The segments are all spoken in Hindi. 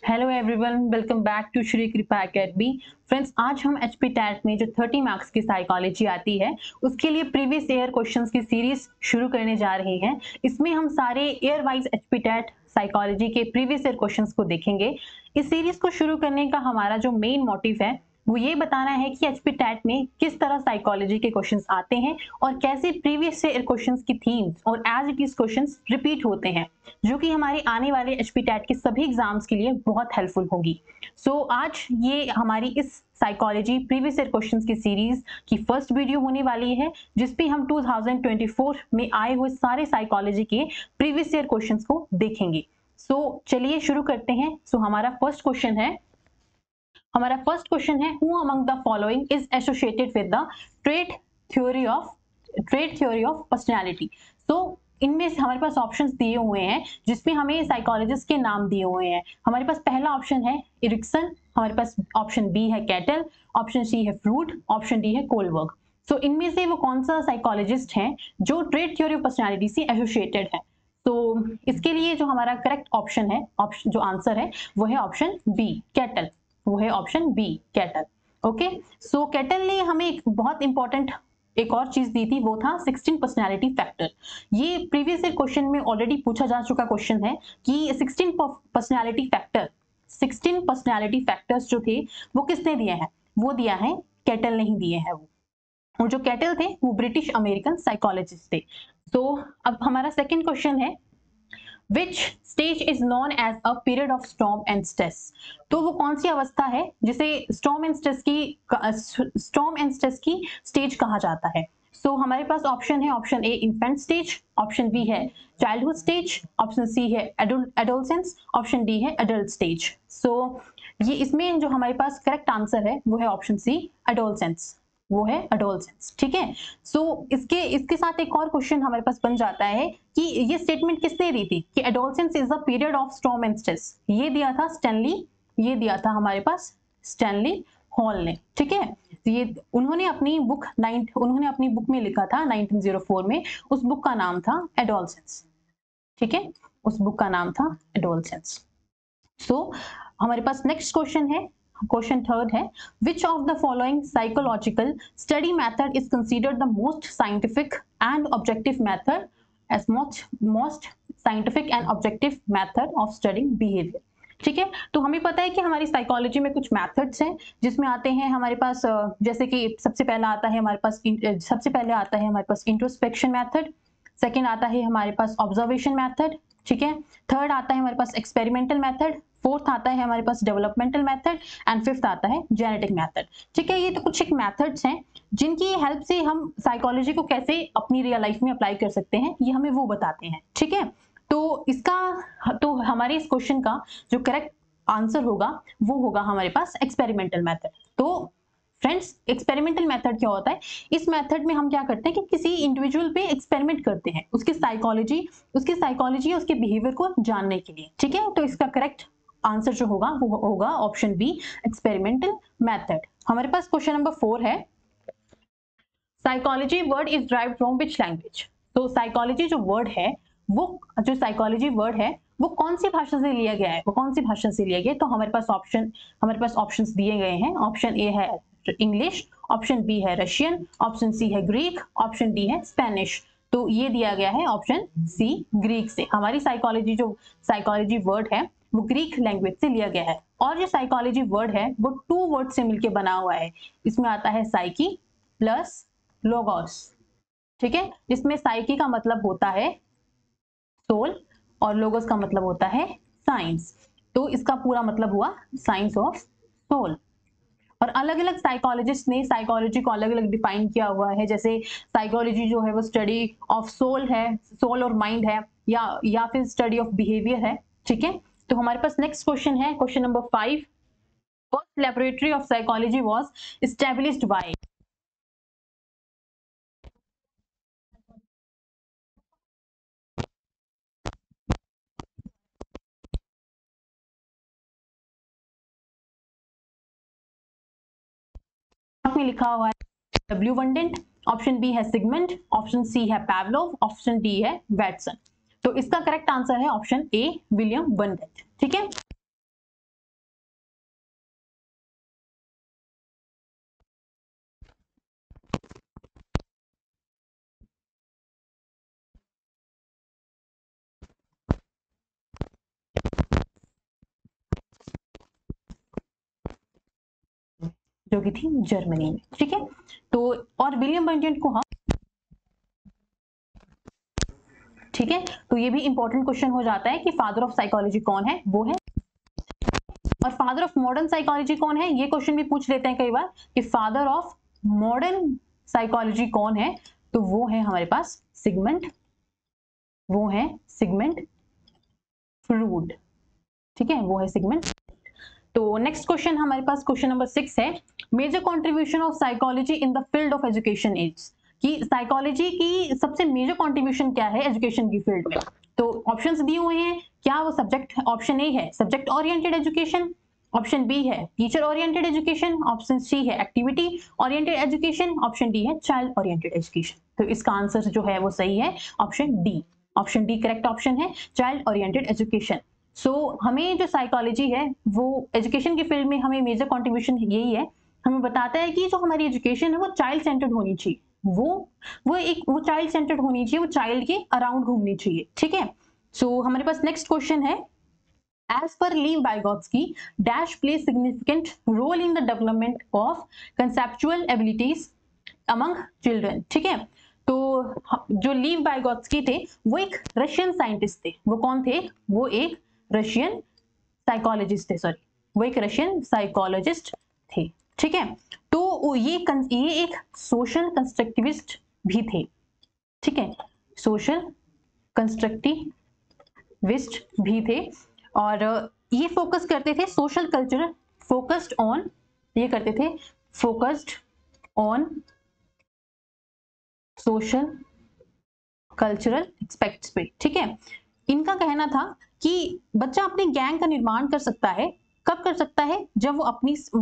Hello everyone, welcome back to Shri Kripa academy. Friends, आज हम एचपी टैट में जो 30 मार्क्स की साइकोलॉजी आती है उसके लिए प्रीवियस ईयर क्वेश्चंस की सीरीज शुरू करने जा रहे हैं। इसमें हम सारे year wise HP TET psychology के प्रीवियस ईयर क्वेश्चंस को देखेंगे। इस सीरीज को शुरू करने का हमारा जो मेन मोटिव है वो ये बताना है कि एचपी टैट में किस तरह साइकोलॉजी के क्वेश्चंस आते हैं और कैसे प्रीवियस ईयर क्वेश्चंस की थीम्स और as it is questions repeat होते हैं, जो कि हमारे आने वाले एचपी टैट के सभी एग्जाम्स के लिए बहुत हेल्पफुल होगी। सो आज ये हमारी इस साइकोलॉजी प्रीवियस ईयर क्वेश्चंस की सीरीज की फर्स्ट वीडियो होने वाली है, जिसपे हम 2024 में आए हुए सारे साइकोलॉजी के प्रीवियस ईयर क्वेश्चंस को देखेंगे। चलिए शुरू करते हैं। हमारा फर्स्ट क्वेश्चन है who among the following is associated with the trait theory of personality. तो इनमें से हमारे पास ऑप्शंस दिए हुए हैं जिसमें हमें साइकोलॉजिस्ट के नाम दिए हुए हैं। हमारे पास पहला ऑप्शन है इरिक्सन, हमारे पास ऑप्शन बी है कैटल, ऑप्शन सी है फ्रूट, ऑप्शन डी है कोलबर्ग। सो इनमें से वो कौन सा साइकोलॉजिस्ट है जो ट्रेट थ्योरी ऑफ पर्सनैलिटी से एसोसिएटेड है? तो इसके लिए जो हमारा करेक्ट ऑप्शन है, जो आंसर है वो है ऑप्शन बी कैटल, वो है ऑप्शन बी कैटल। ओके, सो कैटल ने हमें एक बहुत इंपॉर्टेंट एक और चीज दी थी, वो था 16 पर्सनैलिटी फैक्टर। ये प्रीवियस ईयर क्वेश्चन में ऑलरेडी पूछा जा चुका क्वेश्चन है कि 16 पर्सनैलिटी फैक्टर्स जो थे वो किसने दिए हैं? वो दिया है कैटल ने ही दिए हैं वो। और जो कैटल थे वो ब्रिटिश अमेरिकन साइकोलॉजिस्ट थे। तो अब हमारा सेकंड क्वेश्चन है Which stage is known as a period of storm and stress? तो वो कौन सी अवस्था है जिसे storm and stress की स्टेज कहा जाता है? सो हमारे पास ऑप्शन है, option A infant stage, option B है चाइल्डहुड स्टेज, ऑप्शन सी है एडोलसेंस, ऑप्शन डी है एडल्ट स्टेज। सो ये इसमें जो हमारे पास करेक्ट आंसर है वो है ऑप्शन सी एडोलसेंस, वो है एडोलसेंस। ठीक है, सो इसके साथ एक और क्वेश्चन हमारे पास बन जाता है कि ये स्टेटमेंट किसने दी थी कि adolescence is the period of storm and stress? ये दिया था स्टैनली, ये दिया था हमारे पास स्टैनली हॉल ने। ठीक है, ये उन्होंने अपनी बुक में लिखा था 1904 में। उस बुक का नाम था एडोलसेंस। ठीक है, उस बुक का नाम था एडोलसेंस। सो हमारे पास नेक्स्ट क्वेश्चन है, क्वेश्चन थर्ड है which of the following psychological study method is considered the most scientific and objective method as most scientific and objective method of studying behavior? ठीक है, तो हमें पता है कि हमारी साइकोलॉजी में कुछ मेथड्स हैं जिसमें आते हैं हमारे पास, जैसे कि सबसे पहले आता है हमारे पास इंट्रोस्पेक्शन मेथड, सेकंड आता है हमारे पास ऑब्जर्वेशन मेथड, ठीक है, थर्ड आता है हमारे पास एक्सपेरिमेंटल मेथड, फोर्थ आता है हमारे पास डेवलपमेंटल मेथड एंड फिफ्थ आता है जेनेटिक मेथड। ठीक है, ये तो कुछ एक मेथड्स हैं जिनकी हेल्प से हम साइकोलॉजी को कैसे अपनी रियल लाइफ में अप्लाई कर सकते हैं, ये हमें वो बताते हैं। ठीक है, तो हमारे इस क्वेश्चन का जो करेक्ट आंसर होगा वो होगा हमारे पास एक्सपेरिमेंटल मेथड। तो फ्रेंड्स, एक्सपेरिमेंटल मेथड क्या होता है? इस मेथड में हम क्या करते हैं कि किसी इंडिविजुअल पे एक्सपेरिमेंट करते हैं उसकी साइकोलॉजी उसके बिहेवियर को जानने के लिए। ठीक है, तो इसका करेक्ट आंसर जो होगा वो होगा ऑप्शन बी एक्सपेरिमेंटल मेथड। हमारे पास क्वेश्चन नंबर 4 है psychology word is derived from which language? तो साइकोलॉजी जो साइकोलॉजी वर्ड है वो कौन सी भाषा से लिया गया है? तो हमारे पास ऑप्शंस दिए गए हैं। ऑप्शन ए है इंग्लिश, ऑप्शन बी है रशियन, ऑप्शन सी है ग्रीक, ऑप्शन डी है स्पेनिश। तो ये दिया गया है ऑप्शन सी ग्रीक से। हमारी साइकोलॉजी वर्ड है वो ग्रीक लैंग्वेज से लिया गया है। और जो साइकोलॉजी वर्ड है वो 2 वर्ड से मिलकर बना हुआ है। इसमें आता है साइकी प्लस लोगोस। ठीक है, जिसमें साइकी का मतलब होता है सोल और लोगोस का मतलब होता है साइंस। तो इसका पूरा मतलब हुआ साइंस ऑफ सोल। और अलग अलग साइकोलॉजिस्ट ने साइकोलॉजी को अलग अलग डिफाइन किया हुआ है। जैसे साइकोलॉजी जो है वो स्टडी ऑफ सोल है, सोल और माइंड है, या फिर स्टडी ऑफ बिहेवियर है। ठीक है, तो हमारे पास नेक्स्ट क्वेश्चन है, question number 5, first laboratory of psychology was established bye? में लिखा हुआ है डब्ल्यू वंडेंट, ऑप्शन बी है सिगमंड, ऑप्शन सी है पैवलोव, ऑप्शन डी है वैटसन। तो इसका करेक्ट आंसर है ऑप्शन ए विलियम वंडेंट। ठीक है, जो कि थी जर्मनी में। ठीक है, तो और विलियम बंटियन को हम, ठीक है, तो ये भी इंपॉर्टेंट क्वेश्चन हो जाता है कि फादर ऑफ साइकोलॉजी कौन है, वो है। और फादर ऑफ मॉडर्न साइकोलॉजी कौन है, ये क्वेश्चन भी पूछ लेते हैं कई बार कि फादर ऑफ मॉडर्न साइकोलॉजी कौन है, तो वो है हमारे पास सिगमंड, वो है सिगमंड फ्रूड। ठीक है, वो है सिगमंड। तो नेक्स्ट क्वेश्चन हमारे पास क्वेश्चन नंबर 6 है, major contribution of psychology in the field of education is, कि साइकोलॉजी की सबसे मेजर कंट्रीब्यूशन क्या है एजुकेशन की फील्ड में। तो ऑप्शंस दिए हुए हैं, क्या वो सब्जेक्ट, ऑप्शन ए है subject oriented education, option B है teacher oriented education, option C है activity oriented education, option D है चाइल्ड ओरिएंटेड एजुकेशन। तो इसका आंसर जो है वो सही है option D, option D correct option है, चाइल्ड ओरिएंटेड एजुकेशन। हमें जो साइकोलॉजी है वो एजुकेशन की फील्ड में हमें मेजर कंट्रीब्यूशन यही है, हमें बताता है कि जो हमारी एजुकेशन है वो चाइल्ड सेंटर्ड होनी चाहिए, वो चाइल्ड सेंटर्ड होनी चाहिए, वो चाइल्ड के अराउंड घूमनी चाहिए। ठीक है, हमारे पास नेक्स्ट क्वेश्चन है, as per Lev Vygotsky, dash plays significant role in the development of conceptual abilities among children। ठीक है, तो जो लीव वाइगोत्स्की थे वो एक रशियन साइंटिस्ट थे, वो कौन थे, वो एक रशियन साइकोलॉजिस्ट थे, सॉरी वो एक रशियन साइकोलॉजिस्ट थे। ठीक है, तो ये एक सोशल कंस्ट्रक्टिविस्ट भी थे। ठीक है, सोशल कंस्ट्रक्टिविस्ट भी थे और ये फोकस करते थे सोशल कल्चरल, फोकस्ड ऑन, ये करते थे focused on social cultural aspects पे। ठीक है, इनका कहना था कि बच्चा अपने गैंग का निर्माण कर सकता है, कब कर सकता है, जब वो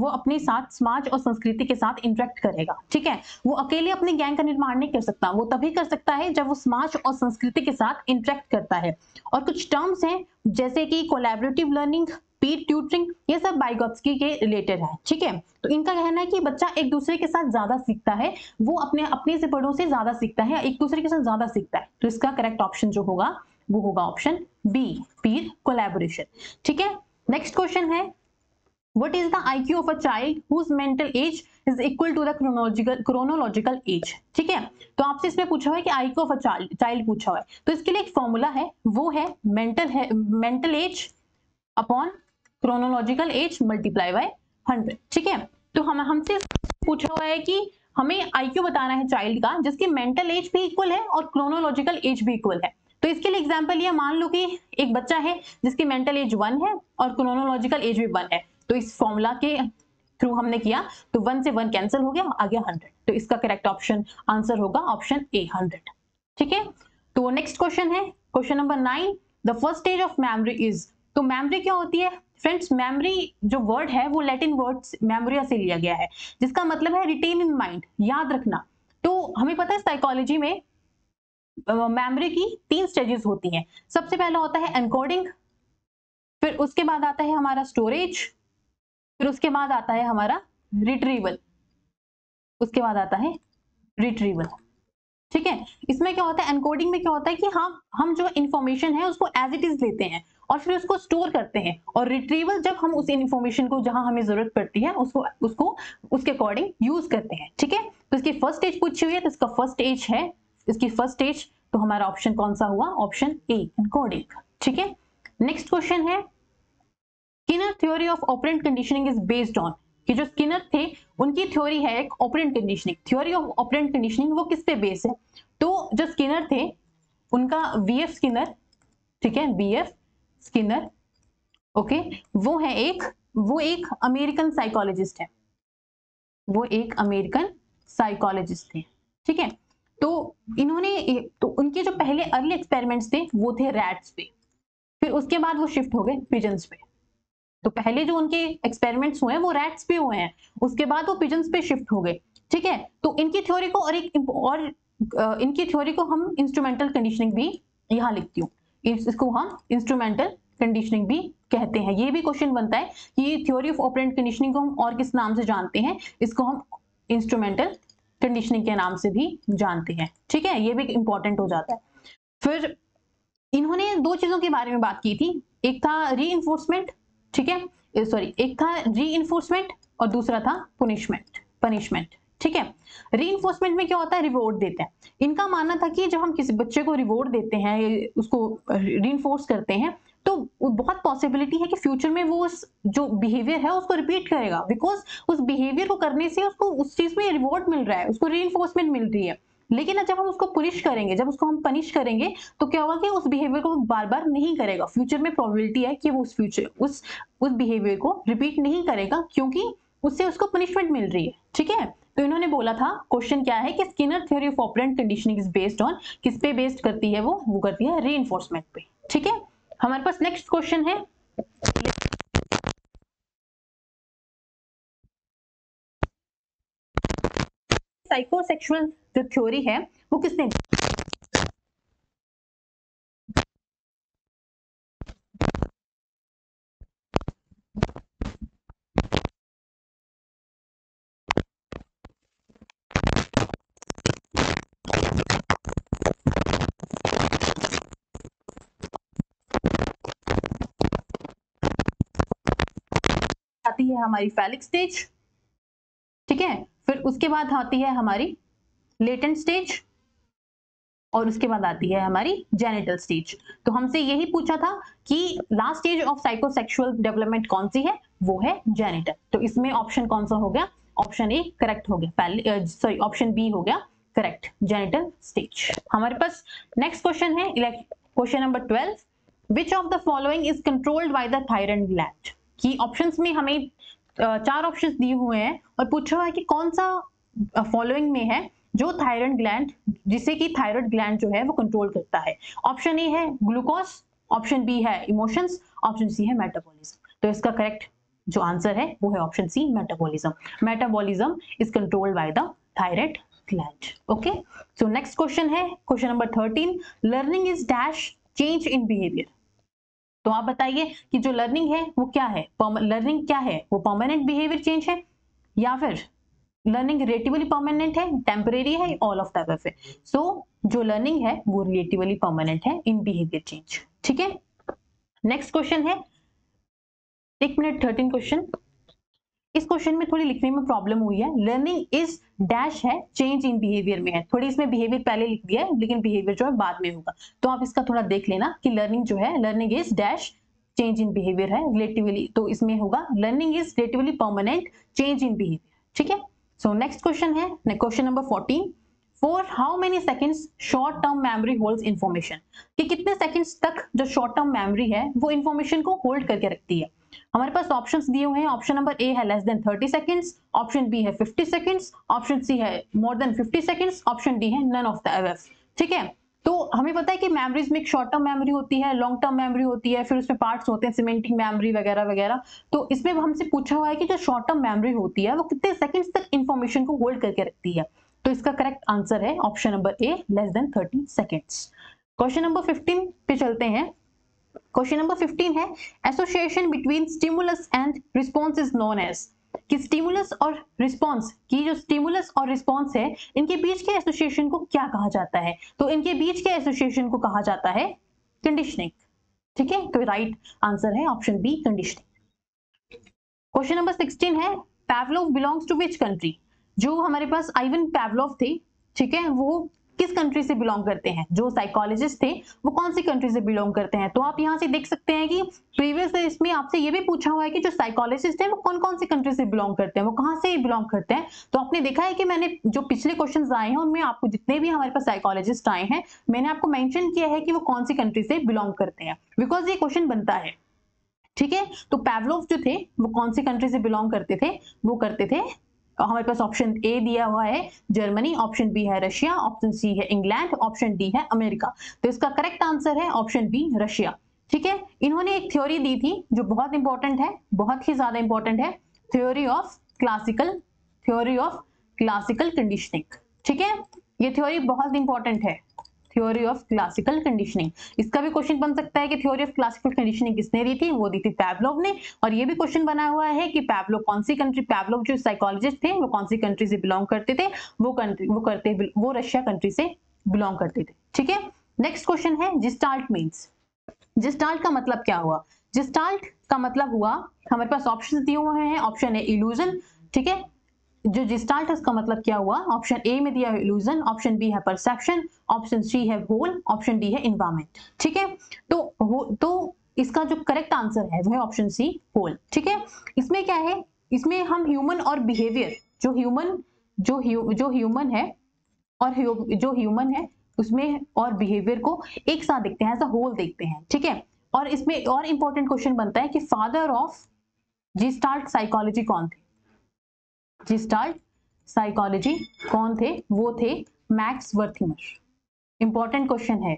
अपने साथ समाज और संस्कृति के साथ इंटरेक्ट करेगा। ठीक है, वो अकेले अपने गैंग का निर्माण नहीं कर सकता, वो तभी कर सकता है जब वो समाज और संस्कृति के साथ इंटरेक्ट करता है। और कुछ टर्म्स हैं जैसे कि कोलैबोरेटिव लर्निंग, पीर ट्यूटरिंग, ये सब वाइगोत्स्की के रिलेटेड है। ठीक है, तो इनका कहना है कि बच्चा एक दूसरे के साथ ज्यादा सीखता है, वो अपने से बड़ों से ज्यादा सीखता है, एक दूसरे के साथ ज्यादा सीखता है। तो इसका करेक्ट ऑप्शन जो होगा वो होगा ऑप्शन बी, पीर कोलैबोरेशन। ठीक है, नेक्स्ट क्वेश्चन है, what is the IQ of a child whose mental age is equal to the chronological age। ठीक है, तो आपसे इसमें पूछा हुआ है कि IQ of a child पूछा हुआ है, तो इसके लिए एक फॉर्मूला है, वो है mental as upon chronological S multiply by 100। ठीक है, तो हमसे पूछा हुआ है कि हमें IQ बताना है चाइल्ड का जिसकी मेंटल एज भी इक्वल है और क्रोनोलॉजिकल एज भी इक्वल है। तो इसके लिए एग्जांपल ये मान लो कि एक बच्चा है जिसकी मेंटल एज 1 है और क्रोनोलॉजिकल एज भी 1 है, तो इस फॉर्मूला के थ्रू हमने किया तो 1 से 1 कैंसिल हो गया, आ गया 100। तो इसका करेक्ट ऑप्शन आंसर होगा ऑप्शन ए 100। ठीक है, तो नेक्स्ट क्वेश्चन है question number 9, the first stage of memory is. तो मेमोरी क्या होती है फ्रेंड्स, मेमोरी जो वर्ड है वो लैटिन वर्ड मेमोरिया से लिया गया है, जिसका मतलब है रिटेन इन माइंड, याद रखना। तो हमें पता है साइकोलॉजी में मेमोरी की 3 स्टेजेस होती हैं। सबसे पहला होता है एनकोडिंग, फिर उसके बाद आता है हमारा स्टोरेज, फिर उसके बाद आता है हमारा रिट्रीवल, उसके बाद आता है रिट्रीवल। ठीक है, इसमें क्या होता है, एनकोडिंग में क्या होता है कि हम जो इंफॉर्मेशन है उसको एज इट इज लेते हैं और फिर उसको स्टोर करते हैं, और रिट्रीवल जब हम उस इंफॉर्मेशन को जहां हमें जरूरत पड़ती है उसको उसके अकॉर्डिंग यूज करते हैं। ठीक है, तो इसकी फर्स्ट स्टेज पूछी हुई है, तो इसका फर्स्ट स्टेज है, इसकी फर्स्ट स्टेज, तो हमारा ऑप्शन कौन सा हुआ, ऑप्शन ए एनकोडिंग। ठीक है, नेक्स्ट क्वेश्चन है, Skinner theory of operant conditioning is based on, कि जो स्किनर थे उनकी थ्योरी है एक operant conditioning, theory of operant conditioning, वो किस पे बेस है, तो जो स्किनर थे उनका वीएफ स्किनर, ठीक है बीएफ स्किनर, ओके, वो एक अमेरिकन साइकोलॉजिस्ट है, वो एक अमेरिकन साइकोलॉजिस्ट थे। ठीक है, तो उनके जो पहले अर्ली एक्सपेरिमेंट्स थे वो थे रैट्स पे, फिर उसके बाद वो शिफ्ट हो गए पिजन्स पे। तो पहले जो उनके एक्सपेरिमेंट्स हुए हैं वो रैट्स पे हुए हैं, उसके बाद वो पिजन्स पे शिफ्ट हो गए। ठीक है, तो इनकी थ्योरी को इनकी थ्योरी को हम इंस्ट्रूमेंटल कंडीशनिंग भी यहाँ लिखती हूँ, इसको हम इंस्ट्रूमेंटल कंडीशनिंग भी कहते हैं। ये भी क्वेश्चन बनता है कि थ्योरी ऑफ ऑपरेंट कंडीशनिंग को हम और किस नाम से जानते हैं, इसको हम इंस्ट्रूमेंटल कंडीशनिंग के नाम से भी जानते हैं। ठीक है, ये भी इंपॉर्टेंट हो जाता है। फिर इन्होंने 2 चीजों के बारे में बात की थी, एक था रीइंफोर्समेंट, ठीक है सॉरी, एक था रीइंफोर्समेंट और दूसरा था पनिशमेंट। ठीक है, रीइंफोर्समेंट में क्या होता है, रिवॉर्ड देते हैं। इनका मानना था कि जब हम किसी बच्चे को रिवॉर्ड देते हैं, उसको रीइंफोर्स करते हैं, तो बहुत पॉसिबिलिटी है कि फ्यूचर में वो उस जो बिहेवियर है उसको रिपीट करेगा, बिकॉज उस बिहेवियर को करने से उसको उस चीज में रिवॉर्ड मिल रहा है, उसको रीइंफोर्समेंट मिल रही है। लेकिन जब हम उसको पुनिश करेंगे, जब उसको हम पनिश करेंगे, तो क्या होगा कि उस बिहेवियर को बार बार नहीं करेगा। फ्यूचर में प्रोबेबिलिटी है कि वो उस बिहेवियर को रिपीट नहीं करेगा, क्योंकि उससे उसको पनिशमेंट मिल रही है। ठीक है, तो इन्होंने बोला था, क्वेश्चन क्या है कि Skinner theory of operant conditioning is based on, किस पे बेस्ड करती है वो करती है रीइंफोर्समेंट पे। ठीक है, हमारे पास नेक्स्ट क्वेश्चन है, साइकोसेक्सुअल जो थ्योरी है वो किसने आती है हमारी फैलिक स्टेज। ठीक है, फिर उसके बाद आती है हमारी लेटेंट स्टेज, और उसके बाद आती है हमारी जेनिटल स्टेज। तो हमसे यही पूछा था कि last stage of psychosexual development कौन सी है, वो है जेनिटल। तो इसमें ऑप्शन कौन सा हो गया, ऑप्शन ए करेक्ट हो गया, सॉरी ऑप्शन बी हो गया करेक्ट, जेनिटल स्टेज। हमारे पास नेक्स्ट क्वेश्चन है, question number 12, which of the following is controlled by the thyroid gland. की ऑप्शंस में हमें चार ऑप्शंस दिए हुए हैं और पूछा हुआ है कि कौन सा फॉलोइंग में है जो थायराइड ग्लैंड, जिसे कि थायराइड ग्लैंड जो है वो कंट्रोल करता है। ऑप्शन ए है ग्लूकोज, ऑप्शन बी है इमोशंस, ऑप्शन सी है मेटाबॉलिज्म। तो इसका करेक्ट जो आंसर है वो है option C, metabolism. Metabolism is controlled by the thyroid gland. Okay, so next question है question number 13, learning is dash change in behaviour. तो आप बताइए कि जो लर्निंग है वो क्या है, लर्निंग क्या है, वो परमानेंट बिहेवियर चेंज है, या फिर लर्निंग रिलेटिवली परमानेंट है, टेम्परेरी है, ऑल ऑफ द अबव है। सो जो लर्निंग है वो रिलेटिवली परमानेंट है इन बिहेवियर चेंज। ठीक है, नेक्स्ट क्वेश्चन है 1 मिनट 13 क्वेश्चन। इस क्वेश्चन में थोड़ी लिखने में प्रॉब्लम हुई है, लर्निंग इज डैश है चेंज इन बिहेवियर में है, थोड़ी इसमें बिहेवियर पहले लिख दिया है लेकिन बिहेवियर जो है बाद में होगा। तो आप इसका थोड़ा देख लेना कि लर्निंग जो है, learning is dash change in behaviour है रिलेटिवली, तो इसमें होगा learning is relatively permanent change in behaviour. ठीक है, सो नेक्स्ट क्वेश्चन है question number 14, for how many seconds short term memory holds information. कि कितने सेकंड्स तक जो शॉर्ट टर्म मेमोरी है वो इंफॉर्मेशन को होल्ड करके रखती है। हमारे पास ऑप्शंस दिए हुए हैं, ऑप्शन नंबर ए है less than 30 seconds, option B है 50 सेकंड्स, ऑप्शन सी है more than 50 seconds, option D है नन ऑफ द अबव। ठीक है, तो हमें पता है कि मेमोरीज में एक शॉर्ट टर्म मेमोरी होती है, लॉन्ग टर्म मेमोरी होती है, फिर उसमें पार्ट्स होते हैं सीमेंटिक मेमोरी वगैरह वगैरह। तो इसमें हमसे पूछा हुआ है कि जो शॉर्ट टर्म मेमोरी होती है वो कितने सेकंड्स तक इंफॉर्मेशन को होल्ड करके रखती है। तो इसका करेक्ट आंसर है option number A less than 30 seconds. Question number 15 पे चलते हैं। क्वेश्चन नंबर 15 है, association between stimulus and response is known as. कि स्टिमुलस और रिस्पॉन्स की जो स्टिमुलस और रिस्पॉन्स है इनके बीच के एसोसिएशन को क्या कहा जाता है। तो इनके बीच के एसोसिएशन को कहा जाता है कंडीशनिंग। ठीक है, तो राइट आंसर है option B conditioning. Question number 16 है, Pavlov belongs to which country. जो हमारे पास आइवन पैवलोव थे, ठीक है, वो किस कंट्री से बिलोंग करते हैं, जो साइकोलॉजिस्ट थे वो कौन सी कंट्री से बिलोंग करते हैं। तो आप यहां से देख सकते हैं कि प्रीवियस इसमें आपसे ये भी पूछा हुआ है कि जो साइकोलॉजिस्ट है वो कौन कौन सी कंट्री से बिलोंग करते हैं, वो कहां से बिलोंग करते हैं। तो आपने देखा है कि मैंने जो पिछले क्वेश्चन आए हैं उनमें आपको जितने भी हमारे पास साइकोलॉजिस्ट आए हैं मैंने आपको मेंशन किया है कि वो कौन सी कंट्री से बिलोंग करते हैं, बिकॉज ये क्वेश्चन बनता है। ठीक है, तो पैवलोव जो थे वो कौन सी कंट्री से बिलोंग करते थे, वो करते थे, हमारे पास ऑप्शन ए दिया हुआ है जर्मनी, ऑप्शन बी है रशिया, ऑप्शन सी है इंग्लैंड, ऑप्शन डी है अमेरिका। तो इसका करेक्ट आंसर है ऑप्शन बी रशिया। ठीक है, इन्होंने एक थ्योरी दी थी जो बहुत इंपॉर्टेंट है, बहुत ही ज्यादा इंपॉर्टेंट है, थ्योरी ऑफ क्लासिकल कंडीशनिंग। ठीक है, ये थ्योरी बहुत इंपॉर्टेंट है, थ्योरी ऑफ क्लासिकल कंडीशनिंग। इसका भी क्वेश्चन बन सकता है कि थ्योरी ऑफ क्लासिकल कंडीशनिंग किसने दी थी, वो दी थी पैवलोव ने। और ये भी क्वेश्चन बना हुआ है कि पैवलोव कौन सी कंट्री, पैवलोव जो साइकोलॉजिस्ट थे वो कौन सी कंट्री से बिलोंग करते थे, वो रशिया कंट्री से बिलोंग करते थे। ठीक है, नेक्स्ट क्वेश्चन है जिस्टाल्ट मीन्स। जिस्टाल्ट का मतलब क्या हुआ। जिस्टाल्ट का मतलब हुआ, हमारे पास ऑप्शन दिए हुए हैं, ऑप्शन ए इल्यूजन, ठीक है, जो जिस्टाल्ट है उसका मतलब क्या हुआ, ऑप्शन ए में दिया है इल्यूजन, ऑप्शन बी है परसेप्शन, ऑप्शन सी है होल, ऑप्शन डी है इन्वायरमेंट, ठीक है। तो इसका जो करेक्ट आंसर है वो है ऑप्शन सी होल, ठीक है। इसमें क्या है, इसमें हम ह्यूमन और बिहेवियर, जो ह्यूमन है और जो ह्यूमन है उसमें और बिहेवियर को एक साथ देखते हैं, एज अ होल देखते हैं, ठीक है। और इसमें और इंपॉर्टेंट क्वेश्चन बनता है कि फादर ऑफ जिस्टाल्ट साइकोलॉजी कौन थे, जिस्टाल्ट साइकोलॉजी कौन थे, वो थे मैक्स वर्थीमर। इंपॉर्टेंट क्वेश्चन है,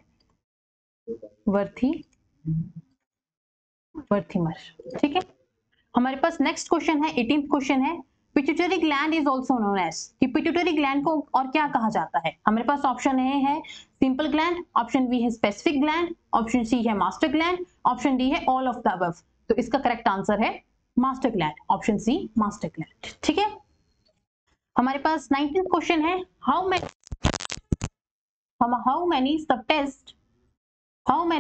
वर्थीमर, ठीक है। हमारे पास नेक्स्ट क्वेश्चन है, 18th क्वेश्चन है, pituitary gland is also known as, कि पिट्यूटरी ग्लैंड को और क्या कहा जाता है। हमारे पास ऑप्शन ए है सिंपल ग्लैंड, ऑप्शन बी है स्पेसिफिक ग्लैंड, ऑप्शन सी है मास्टर ग्लैंड, ऑप्शन डी है ऑल ऑफ द अबव। तो इसका करेक्ट आंसर है master gland, option C master gland, ठीक है। हमारे पास 19th क्वेश्चन है, how many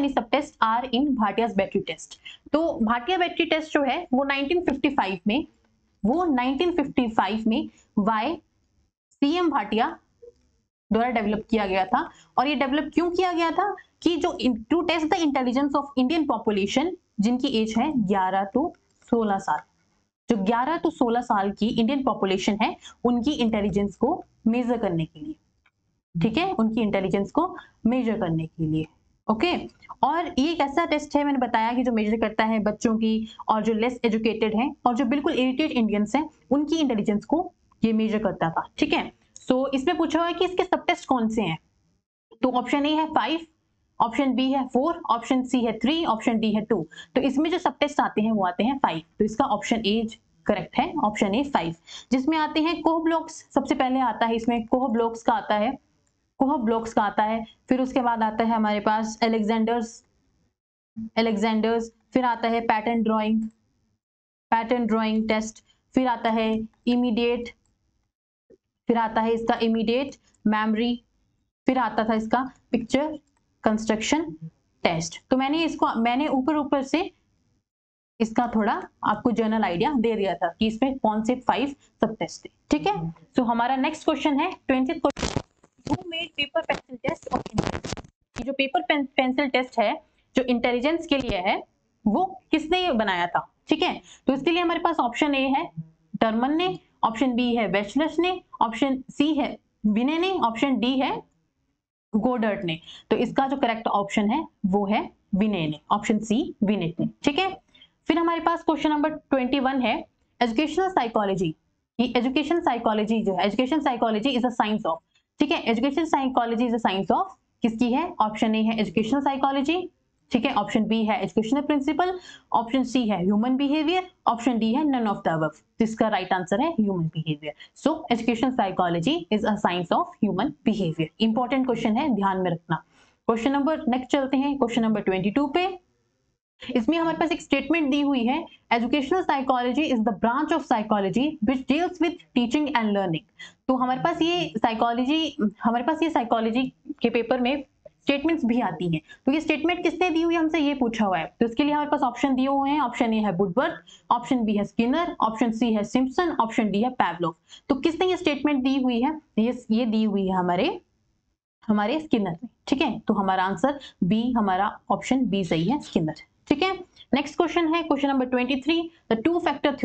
subtest are in भाटिया's बैटरी टेस्ट। तो भाटिया बैटरी टेस्ट जो है वो 1955 में वाई सीएम भाटिया द्वारा डेवलप किया गया था। और ये डेवलप क्यों किया गया था कि जो to test the intelligence of Indian population जिनकी एज है 11 टू 16 साल, जो 11 टू 16 साल की इंडियन पॉपुलेशन है उनकी इंटेलिजेंस को मेजर करने के लिए, ठीक है, उनकी इंटेलिजेंस को मेजर करने के लिए, ओके। और ये एक ऐसा टेस्ट है, मैंने बताया कि जो मेजर करता है बच्चों की और जो लेस एजुकेटेड हैं और जो बिल्कुल इरिटेट इंडियंस हैं उनकी इंटेलिजेंस को ये मेजर करता था, ठीक है। सो इसमें पूछा हुआ है कि इसके सब टेस्ट कौन से हैं। तो ऑप्शन ए है 5, ऑप्शन बी है 4, ऑप्शन सी है 3, ऑप्शन डी है 2। तो इसमें जो सब टेस्ट आते हैं वो आते हैं 5, तो इसका ऑप्शन ए करेक्ट है, ऑप्शन ए 5, जिसमें आते हैं कोह ब्लॉक्स, सबसे पहले आता है इसमें कोह ब्लॉक्स का आता है, कोह ब्लॉक्स का आता है, फिर उसके बाद आता है हमारे पास एलेक्जेंडर्स, फिर आता है पैटर्न ड्राइंग टेस्ट, फिर आता है इमीडिएट, फिर आता है इसका इमीडिएट मेमोरी, फिर आता था इसका पिक्चर कंस्ट्रक्शन टेस्ट। तो मैंने ऊपर से इसका थोड़ा आपको जनरल आइडिया दे दिया था कि इसमें कौन से 5 सब टेस्ट थे, ठीक है। सो हमारा नेक्स्ट क्वेश्चन है 20th question, who made paper pencil test of intelligence. ये जो पेपर पेंसिल टेस्ट है जो इंटेलिजेंस के लिए है वो किसने बनाया था, ठीक है। तो इसके लिए हमारे पास ऑप्शन ए है टर्मन ने, ऑप्शन बी है वेचलस ने, ऑप्शन सी है विने ने, ऑप्शन डी है गोडर्ट ने। तो इसका जो करेक्ट ऑप्शन है वो है विने ने, ऑप्शन सी विनेट ने, ठीक है। फिर हमारे पास क्वेश्चन नंबर 21 है एजुकेशनल साइकोलॉजी। ये एजुकेशन साइकोलॉजी जो है, education psychology is a science of, ठीक है, education psychology is a science of किसकी है, ऑप्शन ए है एजुकेशनल साइकोलॉजी, ठीक है, ऑप्शन बी है एजुकेशनल प्रिंसिपल, ऑप्शन सी है ह्यूमन बिहेवियर, ऑप्शन डी है नन ऑफ द अबव। जिसका राइट आंसर है human behaviour. So educational psychology is a science of human behaviour. Important question है, ध्यान में रखना। क्वेश्चन नंबर नेक्स्ट चलते हैं, क्वेश्चन नंबर 22 पे। इसमें हमारे पास एक स्टेटमेंट दी हुई है, educational psychology is the branch of psychology which deals with teaching and learning. तो हमारे पास ये साइकोलॉजी के पेपर में स्टेटमेंट्स भी आती हैं। तो ये स्टेटमेंट किसने दी हुई है, हमसे ये पूछा हुआ है। तो इसके लिए हमारे पास ऑप्शन दिए हुए हैं, ऑप्शन ए है वुडवर्थ, ऑप्शन बी है स्किनर, ऑप्शन सी है सिम्पसन, ऑप्शन डी है पैवलोव। तो किसने ये स्टेटमेंट दी हुई है, ये दी हुई है हमारे स्किनर में, ठीक है। तो हमारा आंसर बी, हमारा ऑप्शन बी सही है, स्किनर, ठीक है। नेक्स्ट क्वेश्चन है question number 23, the two factor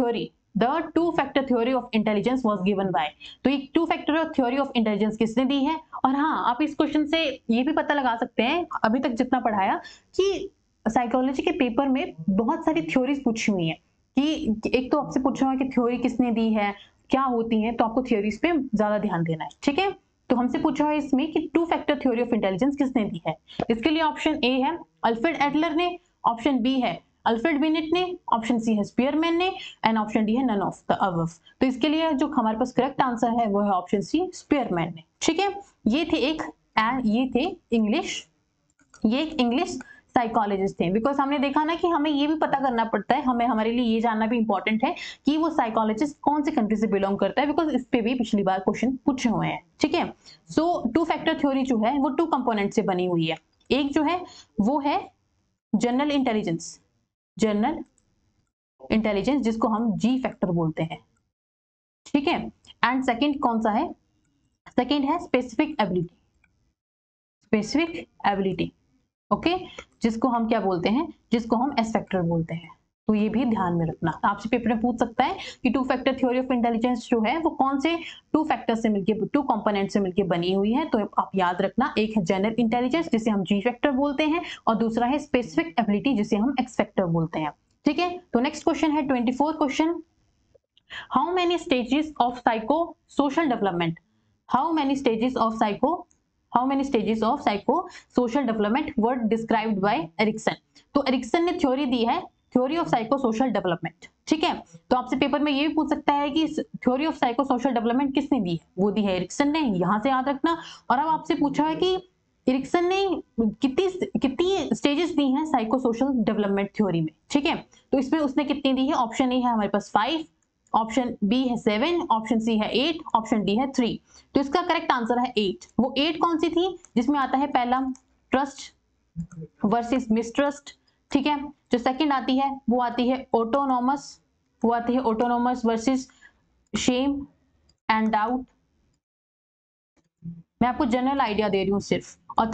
theory of intelligence was given by. तो ये two factor theory of intelligence किसने दी है। और हाँ, आप इस क्वेश्चन से ये भी पता लगा सकते हैं, अभी तक जितना पढ़ाया, कि साइकोलॉजी के पेपर में बहुत सारी थ्योरीज पूछी हुई है, कि एक तो आपसे पूछा हुआ है कि थ्योरी किसने दी है, क्या होती है, तो आपको थ्योरीज पे ज्यादा ध्यान देना है, ठीक है। तो हमसे पूछा है इसमें कि two factor theory of intelligence किसने दी है। इसके लिए ऑप्शन ए है अल्फ्रेड एडलर ने, ऑप्शन बी है अल्फ्रेड बिनेट ने, ऑप्शन सी है स्पीयरमैन ने, एंड ऑप्शन डी है नन ऑफ द अबव। तो इसके लिए जो हमारे पास करेक्ट आंसर है वो है ऑप्शन सी, स्पीयरमैन ने, ठीक है। ये एक इंग्लिश साइकोलॉजिस्ट थे। बिकॉज हमने देखा ना कि हमें ये भी पता करना पड़ता है, हमारे लिए ये जानना भी इंपॉर्टेंट है कि वो साइकोलॉजिस्ट कौन से कंट्री से बिलोंग करता है, बिकॉज इस पे भी पिछली बार क्वेश्चन पूछे हुए हैं, ठीक है। सो टू फैक्टर थ्योरी जो है वो 2 कंपोनेंट से बनी हुई है। एक जो है वो है जनरल इंटेलिजेंस, जनरल इंटेलिजेंस, जिसको हम जी फैक्टर बोलते हैं, ठीक है। एंड सेकंड कौन सा है? सेकंड है specific ability, specific ability, okay, जिसको हम क्या बोलते हैं? जिसको हम एस फैक्टर बोलते हैं। तो ये भी ध्यान में रखना, आपसे पेपर में पूछ सकता है कि two factor theory of intelligence जो है वो कौन से टू फैक्टर से मिलकर, टू कंपोनेंट से मिलकर बनी हुई है। तो आप याद रखना, एक है जनरल इंटेलिजेंस जिसे हम जी फैक्टर बोलते हैं, और दूसरा है स्पेसिफिक एबिलिटी जिसे हम एक्स फैक्टर बोलते हैं, ठीक है। तो नेक्स्ट क्वेश्चन है 24 question, how many stages of psycho social development, how many stages of psycho, how many stages of psycho social development were described by Erikson. तो एरिक्सन ने थ्योरी दी है, theory of psycho social development, ठीक है। तो आपसे पेपर में ये भी पूछ सकता है कि theory of psycho social development किसने दी है? वो दी है एरिक्सन ने, यहां से याद रखना। और अब आपसे पूछा है कि एरिक्सन ने कितनी कितनी स्टेजेस दी हैं साइको सोशल डेवलपमेंट थ्योरी में, ठीक है। तो इसमें उसने कितनी दी है? ऑप्शन ए है हमारे पास 5, ऑप्शन बी है 7, ऑप्शन सी है 8, ऑप्शन डी है 3। तो इसका करेक्ट आंसर है 8। वो 8 कौन सी थी? जिसमें आता है पहला ट्रस्ट वर्सेस मिसट्रस्ट, ठीक है। जो सेकंड आती है वो आती है ऑटोनॉमस, वो आती है autonomous versus shame and doubt. मैं आपको जनरल आइडिया दे रही हूँ सिर्फ। और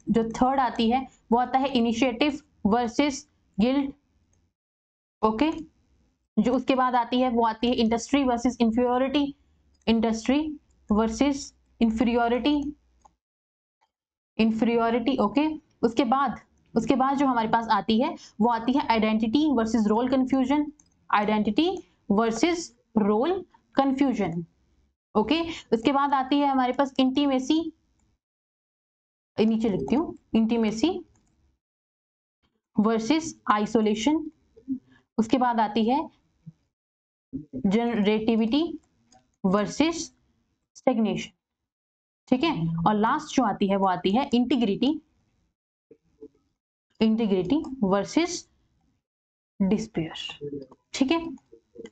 जो थर्ड आती है वो आता है इनिशिएटिव वर्सेस गिल्ट, ओके। जो उसके बाद आती है वो आती है industry versus inferiority, industry versus inferiority, inferiority, okay. उसके बाद जो हमारे पास आती है वो आती है identity versus role confusion, identity versus role confusion, okay. उसके बाद आती है हमारे पास इंटीमेसी, नीचे लिखती हूँ, इंटीमेसी वर्सेस आइसोलेशन। उसके बाद आती है जनरेटिविटी वर्सेस स्टेग्नेशन, ठीक है। और लास्ट जो आती है वो आती है इंटीग्रिटी, इंटीग्रिटी वर्सेस डिस्पेयर, ठीक है।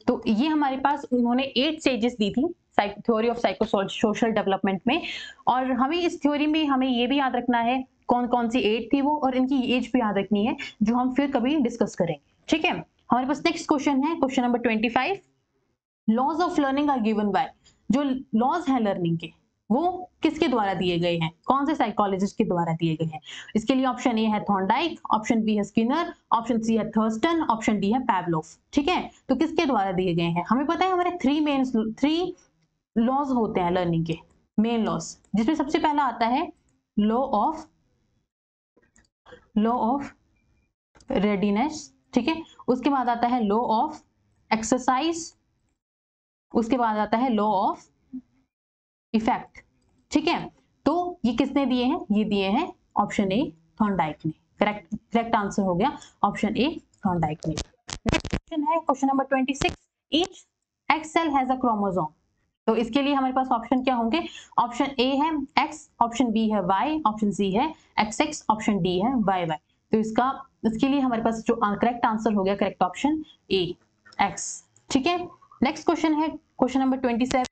तो ये हमारे पास उन्होंने 8 स्टेजेस दी थी theory of psycho social development में। और हमें इस थ्योरी में हमें ये भी याद रखना है कौन कौन सी 8 थी वो, और इनकी एज भी याद रखनी है, जो हम फिर कभी डिस्कस करेंगे, ठीक है। हमारे पास नेक्स्ट क्वेश्चन है, question number 25, laws of learning are given by. जो लॉज हैं लर्निंग के वो किसके द्वारा दिए गए हैं? कौन से साइकोलॉजिस्ट के द्वारा दिए गए हैं? इसके लिए ऑप्शन ए है थॉर्नडाइक, ऑप्शन बी है स्किनर, ऑप्शन सी है थर्स्टन, ऑप्शन डी है पैवलोव, ठीक है। तो किसके द्वारा दिए गए हैं? हमें पता है हमारे थ्री लॉज होते हैं लर्निंग के, मेन लॉज, जिसमें सबसे पहला आता है लॉ ऑफ रेडीनेस, ठीक है। उसके बाद आता है लॉ ऑफ एक्सरसाइज, उसके बाद आता है लॉ ऑफ इफेक्ट, ठीक है। तो ये किसने दिए हैं? ये दिए हैं ऑप्शन ए थॉर्नडाइक ने। करेक्ट आंसर हो गया ऑप्शन ए थॉर्नडाइक ने। नेक्स्ट क्वेश्चन है question number 26, each X cell has a chromosome. तो इसके लिए हमारे पास ऑप्शन क्या होंगे? ऑप्शन ए है एक्स, ऑप्शन बी है वाई, ऑप्शन सी है XX, ऑप्शन डी है YY। तो इसके लिए हमारे पास जो करेक्ट आंसर हो गया, करेक्ट ऑप्शन ए एक्स, ठीक है। नेक्स्ट क्वेश्चन है क्वेश्चन नंबर 27,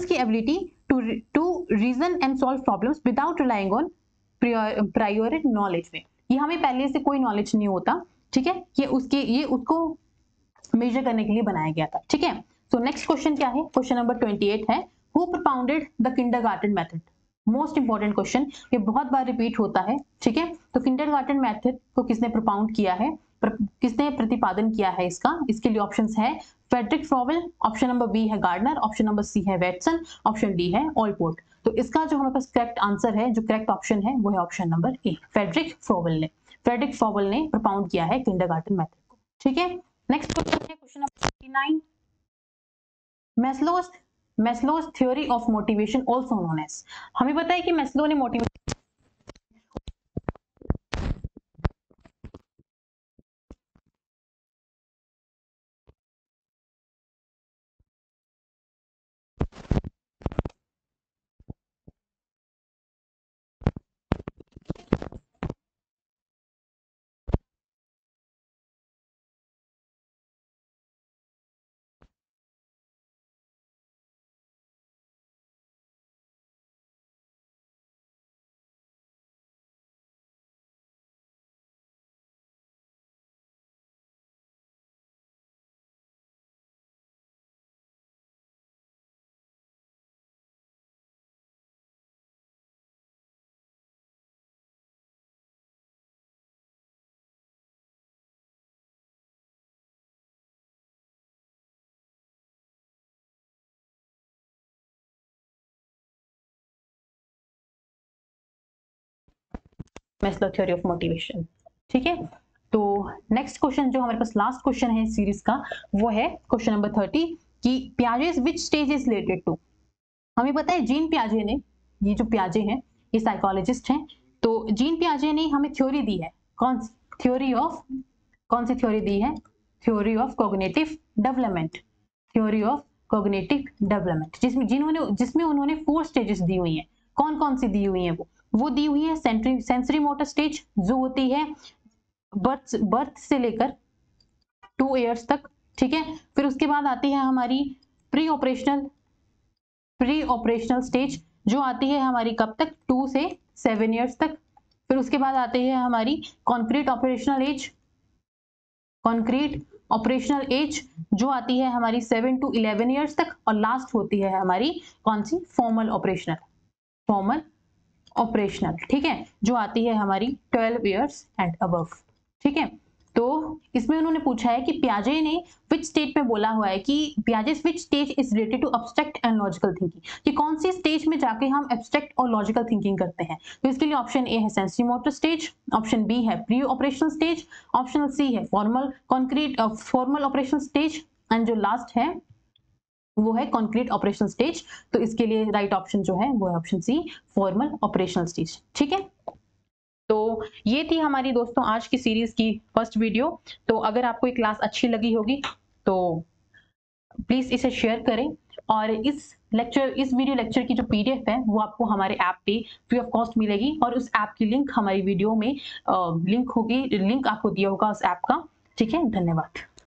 की ability to reason and solve problems without relying on prior knowledge में। ये हमें पहले से कोई नॉलेज नहीं होता, ठीक है। ये उसको मेजर करने के लिए बनाया गया था, ठीक है। सो नेक्स्ट क्वेश्चन क्या है? क्वेश्चन नंबर 28 है, who propounded the kindergarten method. Most important question, ये बहुत बार रिपीट होता है, ठीक है। तो किंडरगार्टन मेथड को किसने प्रोपाउंड किया है, किसने प्रतिपादन किया है इसका? इसके लिए ऑप्शंस है Frederick Froebel, option number B है गार्डनर, ऑप्शन नंबर सी है वेटसन, ऑप्शन डी है ऑलपोर्ट। तो इसका जो हमारे पास करेक्ट आंसर है, जो करेक्ट ऑप्शन है, वो है option number A, Frederick Froebel ने प्रोपाउंड किया है किंडरगार्टन मेथड को, ठीक है। नेक्स्ट क्वेश्चन है question number 29, Maslow's theory of motivation also known as. हमें पता है कि मैस्लो ने motivation Maslow theory of motivation. ठीक है, तो नेक्स्ट क्वेश्चन जो हमारे पास लास्ट क्वेश्चन है सीरीज का, वो है क्वेश्चन नंबर 30 कि पियाजे's which stage is related to। हमें पता है जीन पियाजे ने, ये जो पियाजे हैं ये साइकोलॉजिस्ट हैं, तो जीन पियाजे ने हमें थ्योरी दी है, कौन सी थ्योरी दी है, theory of cognitive development, theory of cognitive development, जिसमें उन्होंने 4 स्टेजेस दी हुई हैं। कौन कौन सी दी हुई हैं? वो दी हुई है सेंसरी मोटर स्टेज, जो होती है बर्थ से लेकर 2 ईयर्स तक। ठीक है, फिर उसके बाद आती है हमारी प्री ऑपरेशनल स्टेज, जो आती है हमारी कब तक, 2 से 7 ईयर्स तक। फिर उसके बाद आती है हमारी कॉन्क्रीट ऑपरेशनल एज, जो आती है हमारी 7 to 11 ईयर्स तक। और लास्ट होती है हमारी कौन सी, फॉर्मल ऑपरेशनल, ठीक है, जो आती है हमारी 12 ईयर्स एंड अबव। ठीक है, तो इसमें उन्होंने पूछा है कि पियाजे ने विच स्टेज में बोला हुआ है कि Piaget's which stage is related to abstract and logical thinking, कि कौन सी स्टेज में जाके हम एब्स्ट्रैक्ट और लॉजिकल थिंकिंग करते हैं। तो इसके लिए ऑप्शन ए है sensory motor stage, option B है pre operational stage, option C है फॉर्मल ऑपरेशनल स्टेज, एंड जो लास्ट है वो है कॉन्क्रीट ऑपरेशनल स्टेज। तो इसके लिए राइट ऑप्शन जो है वो है option C, formal operational stage. ठीक है, तो ये थी हमारी दोस्तों आज की सीरीज की फर्स्ट वीडियो। तो अगर आपको ये क्लास अच्छी लगी होगी तो प्लीज इसे शेयर करें, और इस वीडियो लेक्चर की जो पीडीएफ है वो आपको हमारे ऐप पे फ्री ऑफ कॉस्ट मिलेगी, और उस ऐप की लिंक हमारी वीडियो में लिंक आपको दिया होगा उस ऐप का। ठीक है, धन्यवाद।